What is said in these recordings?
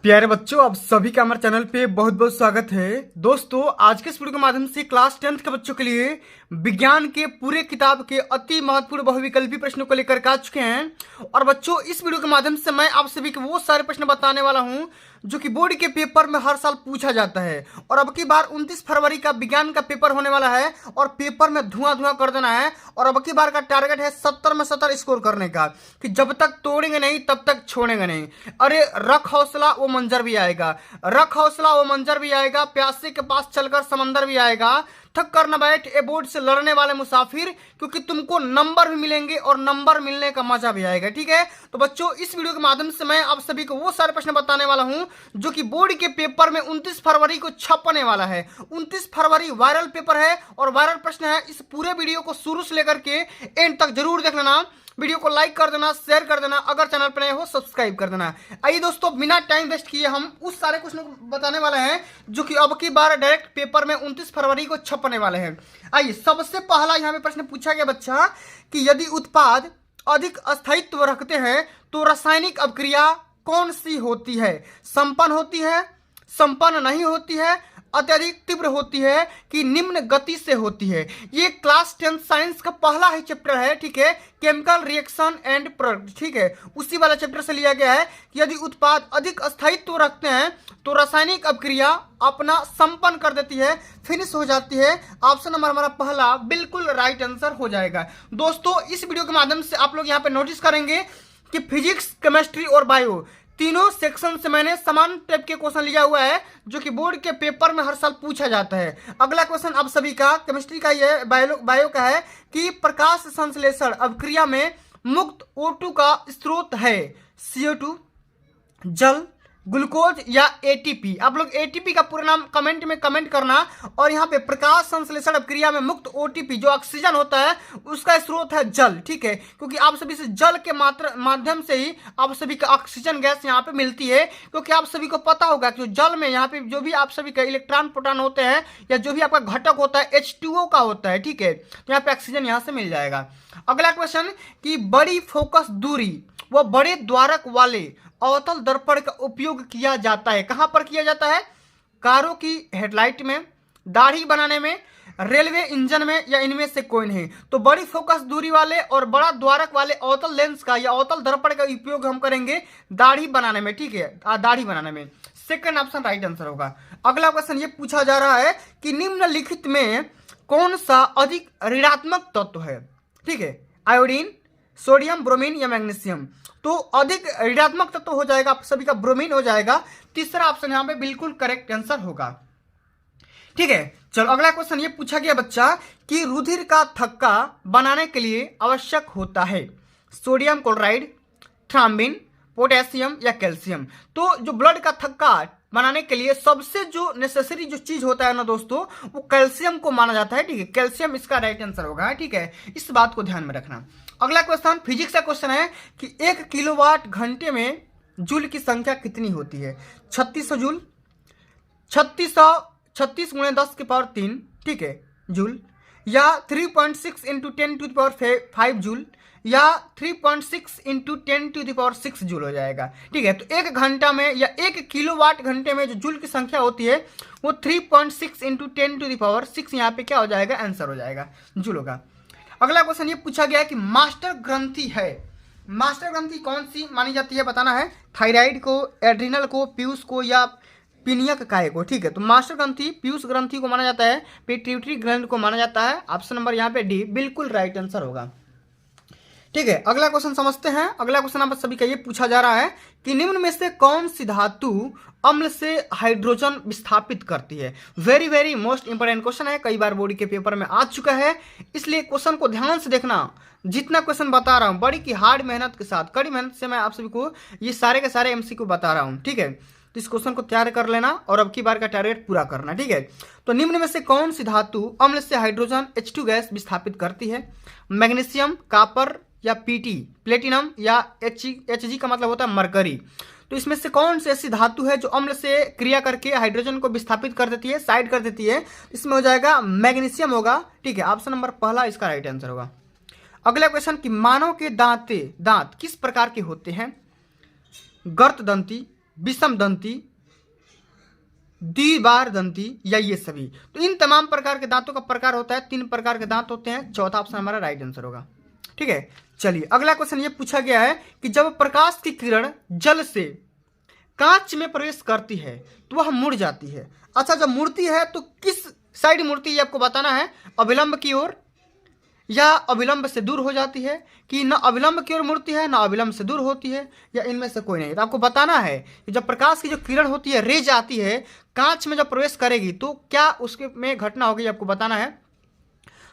प्यारे बच्चों, आप सभी का हमारे चैनल पे बहुत बहुत स्वागत है। दोस्तों, आज के इस वीडियो के माध्यम से क्लास 10th के बच्चों के लिए विज्ञान के पूरे किताब के अति महत्वपूर्ण बहुविकल्पी प्रश्नों को लेकर आ चुके हैं। और बच्चों, इस वीडियो के माध्यम से मैं आप सभी को वो सारे प्रश्न बताने वाला हूं जो कि बोर्ड के पेपर में हर साल पूछा जाता है। और अब की बार 29 फरवरी का विज्ञान का पेपर होने वाला है और पेपर में धुआं धुआं कर देना है। और अब की बार का टारगेट है 70 में 70 स्कोर करने का, कि जब तक तोड़ेंगे नहीं तब तक छोड़ेंगे नहीं। अरे रख हौसला वो मंजर भी आएगा, रख हौसला वो मंजर भी आएगा, प्यासे के पास चलकर समंदर भी आएगा। थक कर न बैठ ए बोर्ड से लड़ने वाले मुसाफिर, क्योंकि तुमको नंबर भी मिलेंगे और नंबर मिलने का मजा भी आएगा। ठीक है, तो बच्चों, इस वीडियो के माध्यम से मैं आप सभी को वो सारे प्रश्न बताने वाला हूं जो कि बोर्ड के पेपर में 29 फरवरी को छपने वाला है। 29 फरवरी वायरल पेपर है और वायरल प्रश्न है। इस पूरे वीडियो को शुरू से लेकर के एंड तक जरूर देख लेना। वीडियो को लाइक कर देना, शेयर कर देना, अगर चैनल पर नए हो सब्सक्राइब कर देना। आइए दोस्तों, बिना टाइम वेस्ट किए हम उस सारे क्वेश्चन को बताने वाले हैं जो कि अब की बार डायरेक्ट पेपर में 29 फरवरी को छपने वाले हैं। आइए, सबसे पहला यहाँ पे प्रश्न पूछा गया बच्चा कि यदि उत्पाद अधिक अस्थायित्व रखते हैं तो रासायनिक अभिक्रिया कौन सी होती है? संपन्न होती है, संपन्न नहीं होती है, अत्यधिक तीव्र होती है, कि निम्न गति से होती है? ये क्लास 10 साइंस का पहला ही चैप्टर है। ठीक है, केमिकल रिएक्शन एंड प्रोडक्ट। ठीक है, उसी वाला चैप्टर से लिया गया है कि यदि उत्पाद अधिक अस्थायित्व रखते हैं तो रासायनिक अभिक्रिया अपना संपन्न कर देती है, फिनिश हो जाती है। ऑप्शन नंबर हमारा पहला बिल्कुल राइट आंसर हो जाएगा। दोस्तों, इस वीडियो के माध्यम से आप लोग यहाँ पे नोटिस करेंगे कि फिजिक्स, केमिस्ट्री और बायो तीनों सेक्शन से मैंने समान टाइप के क्वेश्चन लिया हुआ है जो कि बोर्ड के पेपर में हर साल पूछा जाता है। अगला क्वेश्चन आप सभी का केमिस्ट्री का ये बायो का है कि प्रकाश संश्लेषण अभिक्रिया में मुक्त O2 का स्रोत है CO2, जल, ग्लूकोज या ATP। आप लोग ATP का पूरा नाम कमेंट में कमेंट करना। और यहाँ पे प्रकाश संश्लेषण अभिक्रिया में मुक्त OTP जो ऑक्सीजन होता है उसका स्रोत है जल। ठीक है, क्योंकि आप सभी से जल के माध्यम से ही आप सभी का ऑक्सीजन गैस यहाँ पे मिलती है। क्योंकि आप सभी को पता होगा कि जल में यहाँ पे जो भी आप सभी का इलेक्ट्रॉन प्रोटॉन होते हैं या जो भी आपका घटक होता है H2O का होता है। ठीक है, तो यहाँ पे ऑक्सीजन यहाँ से मिल जाएगा। अगला क्वेश्चन कि बड़ी फोकस दूरी व बड़े द्वारक वाले अवतल दर्पण का उपयोग किया जाता है। कहां पर किया जाता है? कारों की हेडलाइट में, दाढ़ी बनाने में, रेलवे इंजन में, या इनमें से कोई नहीं। तो बड़ी फोकस दूरी वाले और बड़ा द्वारक वाले अवतल लेंस का या अवतल दर्पण का उपयोग हम करेंगे दाढ़ी बनाने में। ठीक है, दाढ़ी बनाने में। सेकंड ऑप्शन राइट आंसर होगा। अगला क्वेश्चन ये पूछा जा रहा है कि निम्नलिखित में कौन सा अधिक ऋणात्मक तत्व है? ठीक है, आयोडीन, सोडियम, ब्रोमीन या मैग्नीशियम? तो अधिक ऋणात्मक तत्व हो जाएगा आप सभी का ब्रोमीन हो जाएगा। तीसरा ऑप्शन यहाँ पे बिल्कुल करेक्ट आंसर होगा। ठीक है, चलो अगला क्वेश्चन ये पूछा गया बच्चा कि रुधिर का थक्का बनाने के लिए आवश्यक होता है सोडियम क्लोराइड, थ्रोम्बिन, पोटेशियम या कैल्शियम? तो जो ब्लड का थक्का बनाने के लिए सबसे जो नेसेसरी जो चीज होता है ना दोस्तों, वो कैल्शियम को माना जाता है। ठीक है, कैल्शियम इसका राइट आंसर होगा। ठीक है, इस बात को ध्यान में रखना। अगला क्वेश्चन फिजिक्स का क्वेश्चन है कि 1 किलोवाट घंटे में जूल की संख्या कितनी होती है? 3600 जूल, 36 गुणे 10 की पावर 3, ठीक है, जूल, या 3.6 into 10 to the power 5 joule, या 3.6 into 10 to the power 6 joule हो जाएगा। ठीक है, तो 1 घंटा में या 1 किलोवाट घंटे में जो जूल की संख्या होती है वो 3.6 इंटू 10 टू द पावर 6 यहाँ पे क्या हो जाएगा? आंसर हो जाएगा, जूल होगा। अगला क्वेश्चन ये पूछा गया है कि मास्टर ग्रंथि है, मास्टर ग्रंथि कौन सी मानी जाती है बताना है? थायराइड को, एड्रिनल को, पीयूष को या पिनियक काय को? ठीक है, तो मास्टर ग्रंथि पीयूष ग्रंथि को माना जाता है, पिट्यूटरी ग्लैंड को माना जाता है। ऑप्शन नंबर यहाँ पे डी बिल्कुल राइट आंसर होगा। ठीक है, अगला क्वेश्चन समझते हैं। अगला क्वेश्चन आप सभी का ये पूछा जा रहा है कि निम्न में से कौन सी धातु अम्ल से हाइड्रोजन विस्थापित करती है? Very very most important question है, कई बार बोर्ड के पेपर में आ चुका है, इसलिए क्वेश्चन को ध्यान से देखना। जितना क्वेश्चन बता रहा हूं बड़ी की हार्ड मेहनत के साथ, कड़ी मेहनत से मैं आप सभी को ये सारे के सारे MCQ बता रहा हूं। ठीक है, तो इस क्वेश्चन को तैयार कर लेना और अब की बार का टारगेट पूरा करना। ठीक है, तो निम्न में से कौन सी धातु अम्ल से हाइड्रोजन H2 गैस विस्थापित करती है? मैग्नीशियम, कॉपर या PT, प्लेटिनम या Hg का मतलब होता है मरकरी? तो इसमें से कौन सी ऐसी धातु है जो अम्ल से क्रिया करके हाइड्रोजन को विस्थापित कर देती है, साइड कर देती है? इसमें हो जाएगा मैग्नीशियम होगा। ठीक है, ऑप्शन नंबर पहला इसका राइट आंसर होगा। अगला क्वेश्चन कि मानव के दांत किस प्रकार के होते हैं? गर्त दंती, विषम दंती, द्विबार दंती या ये सभी। तो इन तमाम प्रकार के दांतों का प्रकार होता है, 3 प्रकार के दांत होते हैं। चौथा ऑप्शन हमारा राइट आंसर होगा। ठीक है, चलिए अगला क्वेश्चन ये पूछा गया है कि जब प्रकाश की किरण जल से कांच में प्रवेश करती है तो वह मुड़ जाती है। अच्छा, जब मुड़ती है तो किस साइड मुड़ती है आपको बताना है, अविलंब की ओर या अविलंब से दूर हो जाती है, कि न अविलंब की ओर मुड़ती है न अविलंब से दूर होती है, या इनमें से कोई नहीं। तो आपको बताना है कि जब प्रकाश की जो किरण होती है, रेज आती है, कांच में जब प्रवेश करेगी तो क्या उसके में घटना होगी आपको बताना है।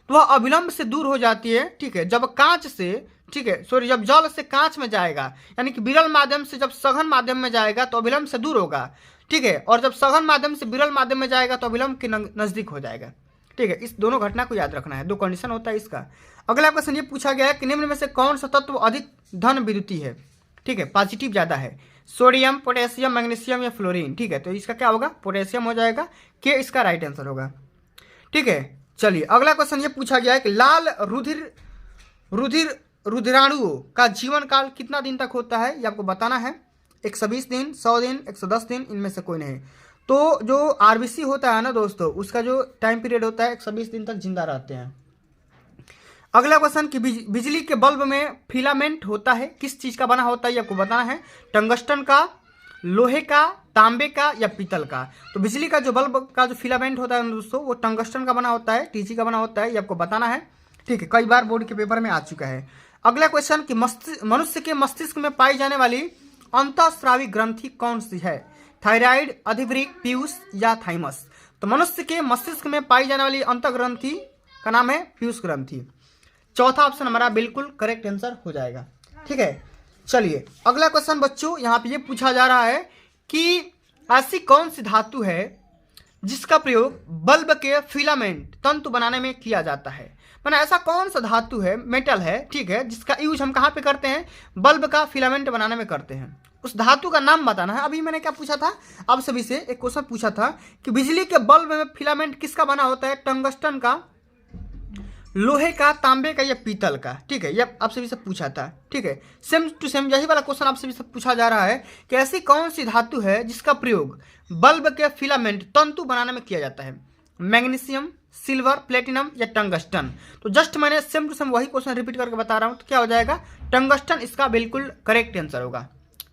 तो वह अविलंब से दूर हो जाती है। ठीक है, जब कांच से, ठीक है सॉरी, जब जल से कांच में जाएगा, यानी कि विरल माध्यम से जब सघन माध्यम में जाएगा तो अविलंब से दूर होगा। ठीक है, और जब सघन माध्यम से विरल माध्यम में जाएगा तो अविलंब के नजदीक हो जाएगा। ठीक है, इस दोनों घटना को याद रखना है, 2 कंडीशन होता है इसका। अगला क्वेश्चन ये पूछा गया है कि निम्न में से कौन सा तत्व अधिक धन विद्युतीय है। ठीक है, पॉजिटिव ज्यादा है, सोडियम, पोटेशियम, मैग्नीशियम या फ्लोरीन। ठीक है, तो इसका क्या होगा, पोटेशियम हो जाएगा, के इसका राइट आंसर होगा। ठीक है, चलिए अगला क्वेश्चन ये पूछा गया है कि लाल रुधिराणुओं का जीवन काल कितना दिन तक होता है, ये आपको बताना है। 120 दिन, 100 दिन, 110 दिन, इनमें से कोई नहीं। तो जो आरबीसी होता है ना दोस्तों, उसका जो टाइम पीरियड होता है 120 दिन तक जिंदा रहते हैं। अगला क्वेश्चन कि बिजली के बल्ब में फिलामेंट होता है, किस चीज का बना होता है, ये आपको बताना है। टंगस्टन का, लोहे का, तांबे का या पीतल का। तो बिजली का जो बल्ब का जो फिलामेंट होता है दोस्तों, वो टंगस्टन का बना होता है, टीजी का बना होता है, ये आपको बताना है। ठीक है, कई बार बोर्ड के पेपर में आ चुका है। अगला क्वेश्चन कि मनुष्य के मस्तिष्क में पाई जाने वाली अंतःस्रावी ग्रंथि कौन सी है, थायराइड, अधिवृक्क, पीयूष या थाइमस। तो मनुष्य के मस्तिष्क में पाई जाने वाली अंत ग्रंथि का नाम है पीयूष ग्रंथि। चौथा ऑप्शन हमारा बिल्कुल करेक्ट आंसर हो जाएगा। ठीक है, चलिए अगला क्वेश्चन बच्चों यहाँ पे ये पूछा जा रहा है कि ऐसी कौन सी धातु है जिसका प्रयोग बल्ब के फिलामेंट तंतु बनाने में किया जाता है। मैंने ऐसा कौन सा धातु है, मेटल है, ठीक है, जिसका यूज हम कहाँ पे करते हैं, बल्ब का फिलामेंट बनाने में करते हैं। उस धातु का नाम बताना है। अभी मैंने क्या पूछा था, आप सभी से एक क्वेश्चन पूछा था कि बिजली के बल्ब में फिलामेंट किसका बना होता है, टंगस्टन का, लोहे का, तांबे का या पीतल का। ठीक है, ये आप सभी से पूछा था। ठीक है, सेम टू सेम यही वाला क्वेश्चन आप सभी से पूछा जा रहा है कि ऐसी कौन सी धातु है जिसका प्रयोग बल्ब के फिलामेंट तंतु बनाने में किया जाता है, मैग्नीशियम, सिल्वर, प्लेटिनम या टंगस्टन। तो जस्ट मैंने सेम टू सेम वही क्वेश्चन रिपीट करके बता रहा हूं, तो क्या हो जाएगा, टंगस्टन इसका बिल्कुल करेक्ट आंसर होगा।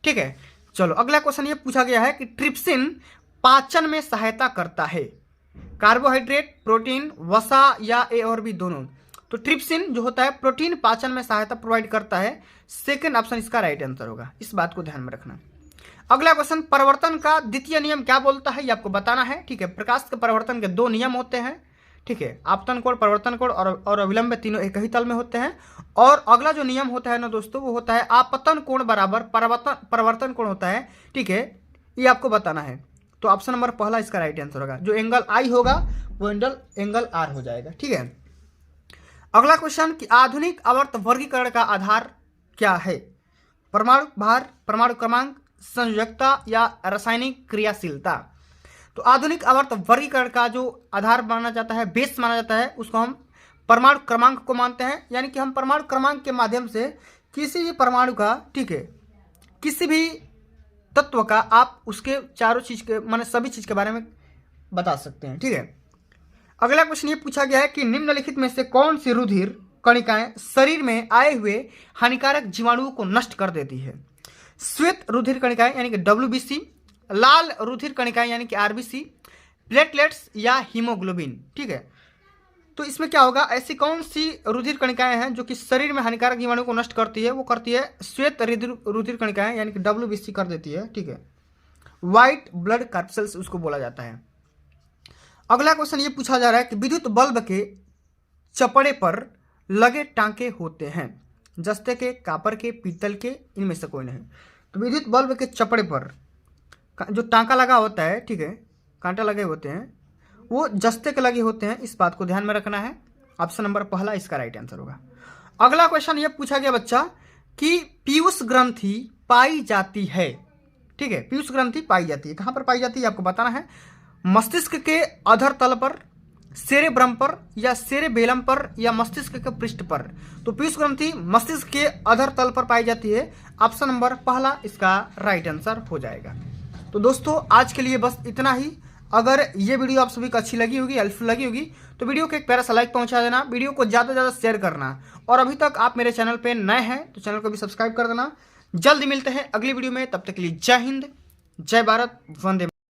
ठीक है, चलो अगला क्वेश्चन ये पूछा गया है कि ट्रिप्सिन पाचन में सहायता करता है, कार्बोहाइड्रेट, प्रोटीन, वसा या ए और बी दोनों। तो ट्रिप्सिन जो होता है प्रोटीन पाचन में सहायता प्रोवाइड करता है, सेकंड ऑप्शन इसका राइट आंसर होगा, इस बात को ध्यान में रखना। अगला क्वेश्चन, परिवर्तन का द्वितीय नियम क्या बोलता है, ये आपको बताना है। ठीक है, प्रकाश के परिवर्तन के 2 नियम होते हैं। ठीक है, आपतन कोण, परिवर्तन कोण और अविलंब तीनों एक ही तल में होते हैं। और अगला जो नियम होता है ना दोस्तों, वो होता है आपतन कोण बराबर परिवर्तन कोण होता है। ठीक है, ये आपको बताना है। तो ऑप्शन नंबर पहला इसका राइट आंसर होगा, जो एंगल आई होगा वो एंगल आर हो जाएगा। ठीक है, अगला क्वेश्चन कि आधुनिक आवर्त वर्गीकरण का आधार क्या है, परमाणु भार, परमाणु क्रमांक, संयोजकता या रासायनिक क्रियाशीलता। तो आधुनिक आवर्त वर्गीकरण का जो आधार माना जाता है, बेस माना जाता है, उसको हम परमाणु क्रमांक को मानते हैं। यानी कि हम परमाणु क्रमांक के माध्यम से किसी भी परमाणु का, ठीक है, किसी भी तत्व का आप उसके चारों चीज के माने सभी चीज के बारे में बता सकते हैं। ठीक है, अगला क्वेश्चन ये पूछा गया है कि निम्नलिखित में से कौन सी रुधिर कणिकाएं शरीर में आए हुए हानिकारक जीवाणुओं को नष्ट कर देती है, श्वेत रुधिर कणिकाएं यानी कि WBC, लाल रुधिर कणिकाएं यानी कि RBC, प्लेटलेट्स या हीमोग्लोबिन। ठीक है, तो इसमें क्या होगा, ऐसी कौन सी रुधिर कणिकाएं हैं जो कि शरीर में हानिकारक जीवाणु को नष्ट करती है, वो करती है श्वेत रुधिर कणिकाएं यानी कि WBC कर देती है। ठीक है, व्हाइट ब्लड कार्पसेल्स उसको बोला जाता है। अगला क्वेश्चन ये पूछा जा रहा है कि विद्युत बल्ब के चपड़े पर लगे टांके होते हैं, जस्ते के, कापर के, पीतल के, इनमें से कोई नहीं। तो विद्युत बल्ब के चपड़े पर जो टांका लगा होता है, ठीक है, कांटे लगे होते हैं, वो जस्ते के लगे होते हैं, इस बात को ध्यान में रखना है। ऑप्शन नंबर पहला इसका राइट आंसर होगा। अगला क्वेश्चन ये पूछा गया बच्चा कि पीयूष ग्रंथि पाई जाती है। ठीक है, पीयूष ग्रंथि पाई जाती है, कहां पर पाई जाती है आपको बताना है, मस्तिष्क के अधर तल पर, सेरेब्रम पर या सेरेबेलम पर या मस्तिष्क के पृष्ठ पर। तो पीयूष ग्रंथि मस्तिष्क के अधर तल पर पाई जाती है, ऑप्शन नंबर पहला इसका राइट आंसर हो जाएगा। तो दोस्तों आज के लिए बस इतना ही। अगर ये वीडियो आप सभी को अच्छी लगी होगी, हेल्पफुल लगी होगी, तो वीडियो को एक प्यारा सा लाइक पहुंचा देना, वीडियो को ज़्यादा से ज़्यादा शेयर करना, और अभी तक आप मेरे चैनल पे नए हैं तो चैनल को भी सब्सक्राइब कर देना। जल्द मिलते हैं अगली वीडियो में, तब तक के लिए जय हिंद, जय भारत, वंदे।